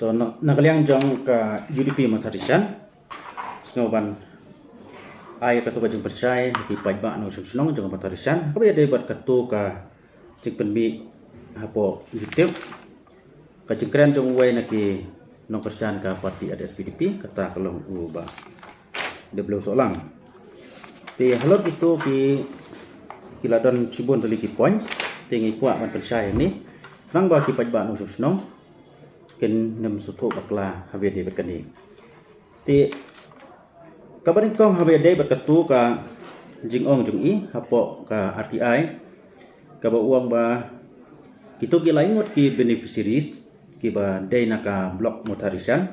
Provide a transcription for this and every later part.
So nakaliang jong ka UDP matarisan sengoban ay katu ka jong persay ki pajba no sunong jong matarisan kabe de bat katu ka cik penbi hapo YouTube ka jengkren jong way na ki no persan ka parti ada SPDP kata kalong uba de belum solang ti halot itu ki kiladon sibun tali ki points tingi kuat man persay ni nang ba ki pajba no sunong ken nem suto bakla habe de bekani ti kabaring kong habe de bekatu ka jingong jung i hapo ka RTI ka ba uang ba kito gilaingot ki beneficiaries ki ba day naka block motarisan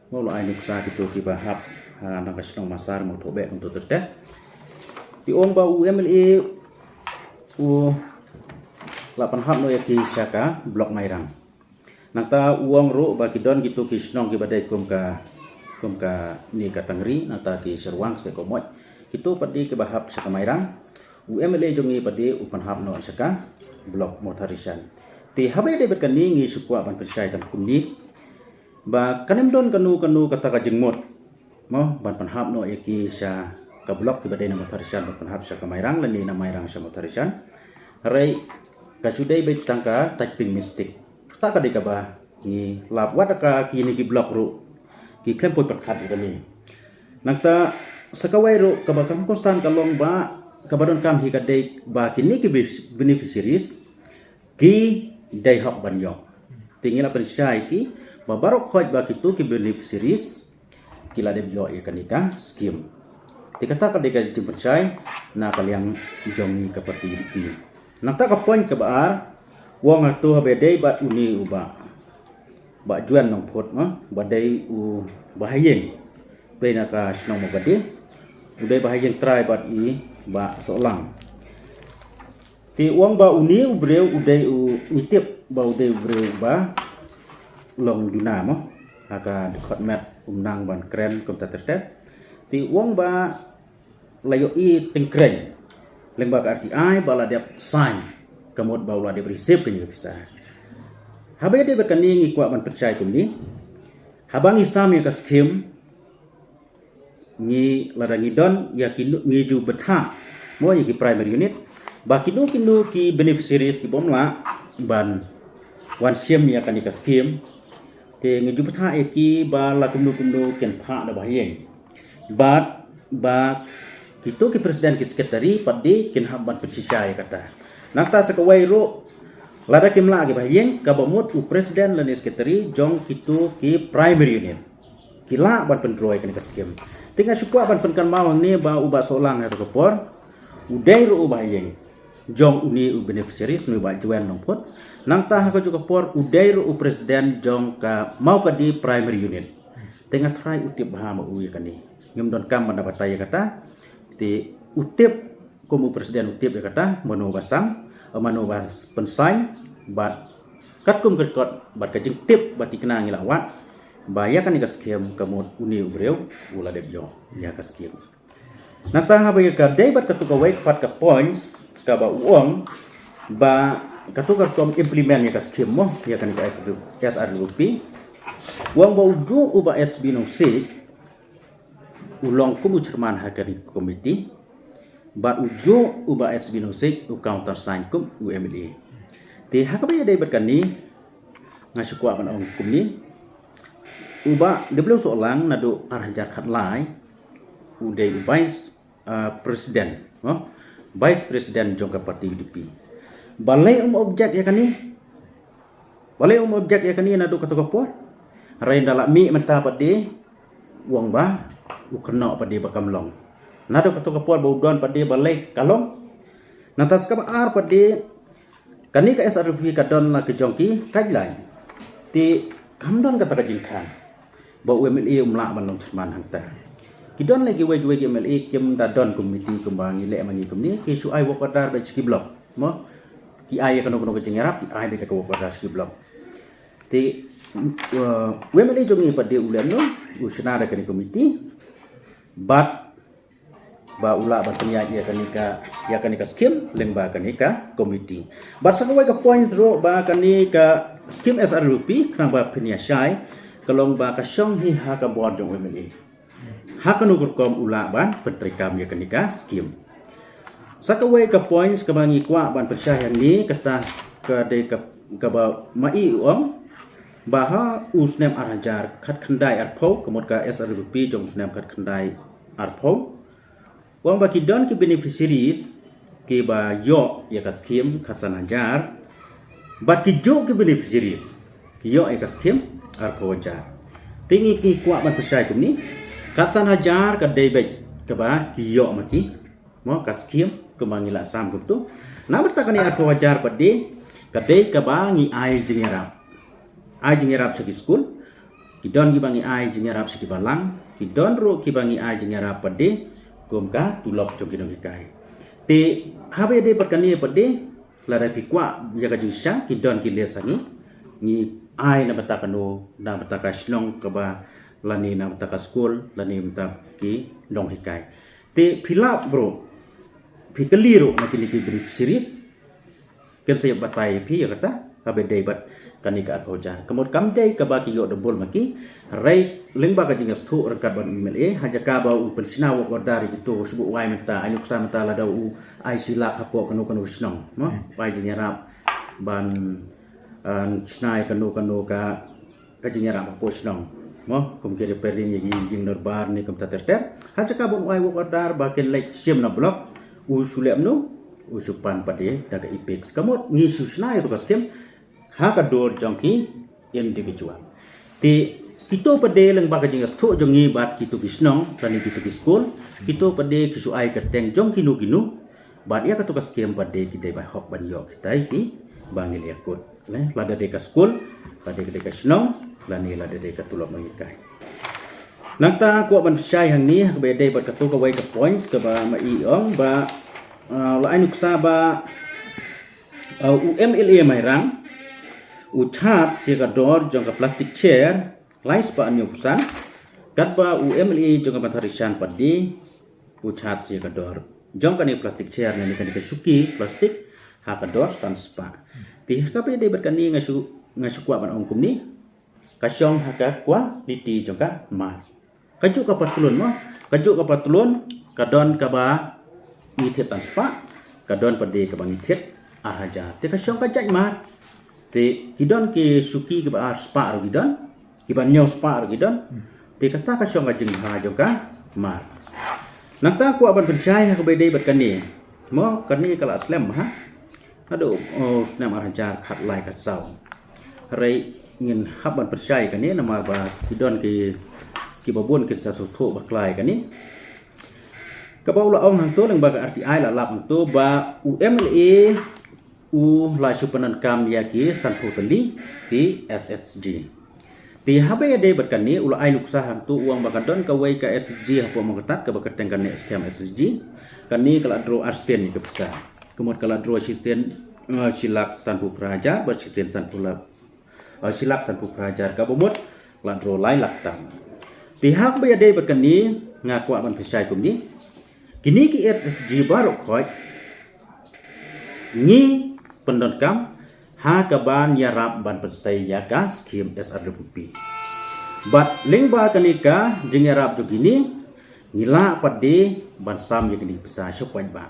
mo lo ai ni kusa kito ki ba hap naka snong masar mo tobe untuk terte ti uang ba UMLA u 8 hap no ya ki syaka block mairang nata uang ro bagi don gitu kisnong ki badai kum ka ni katangri nata ki serwang se komot gitu padi ke bahap sa kamairang UMLA jongi padi upan hap no saka blok motarisan ti habe de berkani ngi supua ban persai tan kumni ba kanem don kanu kata ka jengmot mo ban pan hap no eki sa ka blok ki badai na motarisan ban hap sa kamairang lani na mairang sa motarisan rai kasudai bet tangka typing mistake tak kada ka ba ni lap wat ka kini ki blok ru ki klem poi perkat ni nangta sakawai ru ka ba kam konstan kalong ba kabadon kam hi ka dei ba kini ki beneficiaries ki dai hak ban yo tingila persyai ki ba barok khoj ba kitu ki beneficiaries kila de yo ya kanika scheme tikata ka de ka percaya na kaliang jongi ka parti ini nangta ka point ka baar wong atu habe dei bat uni uba ba juan nong phot ma ba dei u bahayeng pena ka snong ma bade udai bahayeng try bat i ba solang ti wong ba uni ubreu udai u itip ba udai ubreu ba long duna ma aka dekat mat umnang ban kren kom tatertet ti wong ba layo i tengkreng lembag RTI bala dia sign kamot baula de berisip ke bisa habe de bekani ngi kwa ban percaya kumni habang isam ya ka skim ngi ladangi don ya kinu ngi ju betha mo ya ki primary unit ba kinu ki beneficiaries ki bomla ban wan sim ya kan ka skim te ngi ju betha e ki ba la kumnu ken pha da bahayeng ba kitu ki presiden ki sekretari padi ken hamban persisai kata nakta sakawai ro lada kimla agi bahayeng kabamut u presiden lan sekretari jong kitu ki primary unit kila ban pentroi kan kaskim tinga sukwa ban penkan mawang ni ba uba solang ha kopor udai ro bahayeng jong uni u beneficiaries nu ba juan nongpot nangta ha ko kopor udai ro u presiden jong ka mau ka di primary unit tinga try utip bahama u kan ni ngem don kam mendapat taya kata ti utip komu presiden utip ya kata mano basang mano bas pensai bat katkum kerkot bat kajing tip bat ikna ngilawat baya kan ikas skem kamut uni ubreu ula debyo ya kaskim nata ha baya ka dei bat katu ka wai pat ka point ka ba uang ba katu ka kom implement ya kaskim mo ya kan ka SRWP uang ba uju uba SB no se ulong kumu cerman ha kan komiti ba ujo uba SB no sik u counter sign kum UMLA ti hakabay day berkani ngasukwa ban ong kumni uba de belum solang nado arhajar khatlai udai vice presiden vice presiden jongka parti UDP balai objek ya kani balai objek ya kani nado kata kapor rain dalak mi menta pade uang ba u kena pade bakamlong nado katu kapor baudon pade balai kalong natas ka ar pade kani ka SRP ka don la ke jongki kajlai ti kamdon kata ka jingkan ba UMLA umla ban long cerman hangta kidon lagi we UMLA kim da don komiti kembang ile mangi kumni ki su ai wokadar ba ski blok mo ki ai kanu ke jingarap ki ai be ka wokadar ski blok ti UMLA jongi pade ulen no usna da kani komiti bat ba ula ba senya ya kanika skim lemba kanika komiti bat sakawai ka point ro ba kanika skim SRLP kerang ba penia syai kalong ba kasyong hi ha ka board jong MLA ha kanu kom ula ban pentrikam ya kenika skim sakawai ka points ka bangi kwa ban persyah yang ni kata ka de ka ba mai uang baha usnem arajar khat khandai arpho kemot ka SRLP jong usnem khat khandai arpho wang ba ki don ki beneficiaries ki ba yo ya ka skim khat sanajar bat ki jo ki beneficiaries ki yo ya ka skim arpho jar tingi ki kwa ban persyai kum ni khat sanajar ka debet ka ba ki yo maki mo ka skim kemangila sam kum tu na bertakani arpho jar pade kadai ka ba ngi ai jingerap ai jingerap segi school kidon ki bangi ai jingerap segi balang kidon ro ki bangi ai jingerap pade kumka tulok jong kidon kai te habe de perkani pade la da pikwa jaga jusha kidon ki lesangi ni ai na batakano na bataka shlong ka ba lani na bataka school lani mta ki long hikai te philap bro phikali ro na ki brief series ken saya batai phi ya kata habe de bat kanika khoja kemot kamdei ka baki yo dobol maki rai lengba ka jingas thu rekat ban MLA haja ka ba u pensina wo dari gitu subu wai menta anyuk sa menta la dau ai sila kapo kanu snong mo pai jinyarap ban snai kanu ka jinyarap po snong mo kum kere perin yi jing norbar ni kum tater haja ka bon wai wo dar ba ken lek sim na blok u sulem no u supan pade daga ipex kamot ngi susnai to kaskem ha ka dor jongki individual ti kito pade lang ba ka jingas tho jongi bat kito kisnong tani kito school kito pade kisu ai kerteng jong kinu bat ya ka to kaskem pade ki dai ba hok ban yok tai ki bangil yakut le lada de ka school lada de ka snong lani lada de ka tulok mangikai nangta ko ban syai hang ni ka be dai bat ka to ka wai ka points ka ba ma i ong ba la ainuksa ba UMLA mairang utat sikador jangka plastik chair lais pa anyo pusan katba UMLA jangka matharishan padi utat sikador jangka ni plastik chair ni kan suki plastik hakador tanspa ti kape de berkani ngasu kwa ban ongkum ni kasyong haka kwa liti jangka ma kajuk ka patulun mo kajuk ka patulun kadon ka ba ni thet tanspa kadon padi ka bang thet ahaja te kasyong ka jai ma te kidon ke suki ke ba spa ro kidon ki ban nyaw spa ro kidon te kata ka syong ajeng ha joka mar nata ku aban percaya ka bedai bat kani mo kani kala slam ha ado snam arhajar khat lai kat sau rei ngin haban percaya kani nama ba kidon ki babon ke sa sotho baklai kani kabau la ong hang to lang ba arti ai la lap hang to ba UMLA la supanan kam yaki sanpo tali di SSG di habe de berkani ula ai luksa hang tu uang bakadon ka wai ka SSG hapo mengetat ka bakateng kan skam SSG kani kala dro arsen ke besar kemot kala dro asisten silak sanpo praja bersisten sanpo lab silap sanpo praja ka bomot la dro lai laktam di habe de berkani ngaku aban pesai kum ni kini ki SSG baru khoi ni pendodkam ha kaban yarap ban persai yaga skim SRWP bat lengba kanika jengarap jogini ngila pade ban sam yakini bisa sopan ba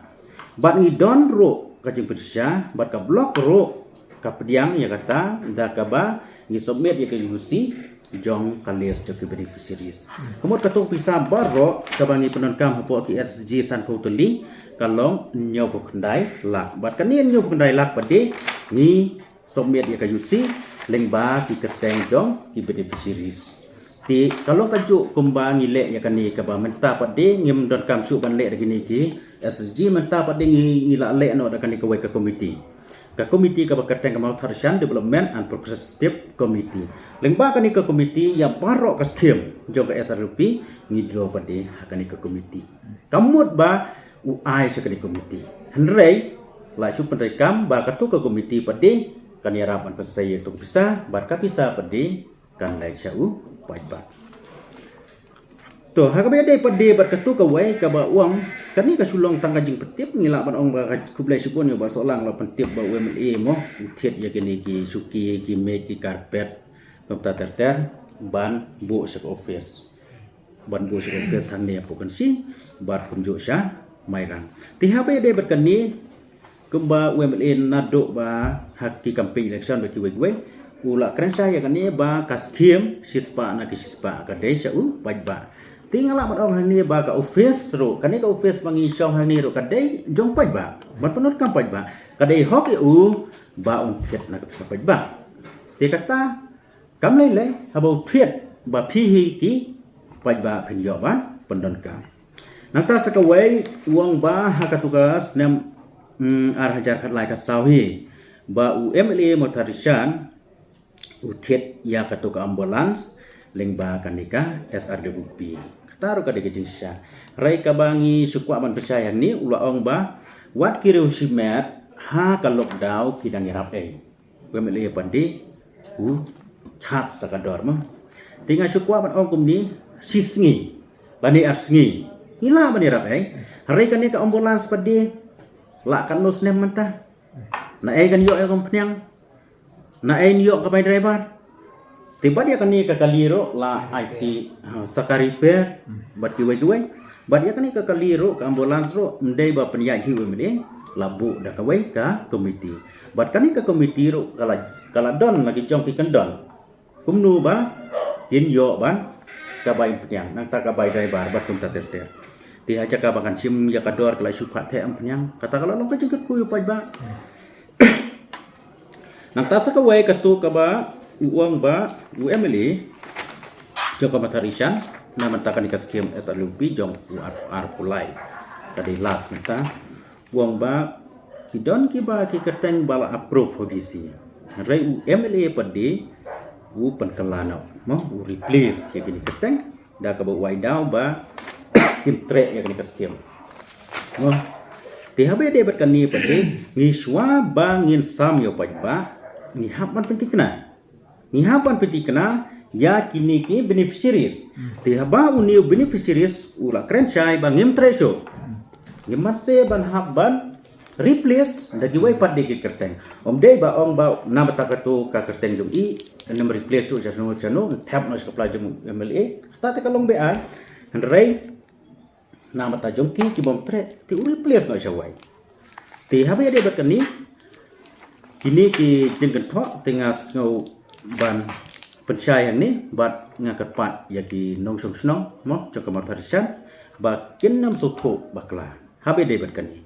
bat ni don ro kajing persya bat ka blok ro ka pediang ya kata da kaba ni submit ya kejusi jong kalias joki beneficiaries kemot katung bisa baro kabangi pendodkam hapo ki SSG san totally kalong nyaw ko kendai lak bat kanin nyaw kendai lak pade ni somiat ya kayusi lengba ki keteng jong ki beneficiaries ti kalong kaju kumba ngile ya kani ka ba menta pade ngim dot kam su ban le gini ki SSG menta pade ngila le no da kani ka wai ka committee ka committee ka ba keteng ka mau tharshan development and progressive committee lengba kani ka committee yang baro ka skim jong ka SRP ngidro pade kani ka committee kamut ba uai sekali komiti henrei la su penrekam ba katu ke komiti pade kan yarapan pesai itu bisa bar ka bisa pade kan lai sau pai ba to ha ka be de pade bar katu ka wai ka ba uang kan ni ka sulong tangga jing petip ngila ban ong ba kublai sipun yo ba solang la pentip ba UMLA mo thiet ya kini ki suki ki me ki karpet komta ter ban bu sek office ban bu sek office han ne po kan si bar punjo sya mairang ti ha be de bat kan ni kumba UMLA nado ba hak ki campaign election ba ki we ula kren saya kan ni ba kaskiem sispa na ki sispa ka de sya pajba tinggal lah orang hani ba ka office ro kan ka office mangi syong hani ro kadai jong paj ba ban penut kam paj ba kadai hok ba on thiet na ka paj ba ti kata kam lai lai habo thiet ba phi hi ki paj ba phin yo ban pendon ka nanta sakawai uang ba ha ka tugas nem ar hajar khat lai ka sawi ba UMLA motarishan thiet ya ka tu ka ambulans lengba kanika SRWP taruh kada kejingsya rai kabangi sukwa man percaya ni ula ong ba wat kiriu simet ha ka lockdown kidang irap UMLA pandi chat sakador ma tinga sukwa man ong kumni sisngi bani asngi ila bani irap rai kanika ambulans padi la kan nos nem mentah na kan yo kom pnyang na yo ka pai driver tiba dia kani ke kaliro la IT sakaripe bat kiwai duai bat dia kani ke kaliro ke ambulans ro mdai ba penyai hiwe mede labu da kawai ka komiti bat kani ke komiti ro kala don lagi jong ki kendon kumnu ba tin yo ban ka bai penyang nang ta ka bai dai bar bat kum ta ter ti aja ka bakan sim ya kador kala supat the am penyang kata kala lo ka jengket kuyu pai ba nang ta sa kawai ka tu ka ba uang ba UMLA joko matarishan na mentakan ikas skim SRWP jong ar pulai kadi last nata uang ba kidon ki ba ki kerteng bala approve hodisi rai UMLA padi pen kelano mo replace ya kini kerteng da ka ba waidau ba kimtre ya kini kaskim mo THB de berkani padi ngiswa ba ngin sam yo pajba ni hapan pentikna nihapan peti kena ya kini ki beneficiaries tihaba uniu beneficiaries ula krenchai bangim treso ngemase ban habban replace dagi wai pat de kerteng om dei ba ong ba na batakatu ka kerteng jong I nem replace tu jasno chano tap nos kapla jong MLA ta te kalong be an rei na mata jong ki bom tre ti replace no shawai tihaba de bakani kini ki jengken thok tingas ngau ban percaya ni bat ngakat pat yaki nong song snong mo cho kamar tharishan ba kinnam sotho bakla habe de bat kani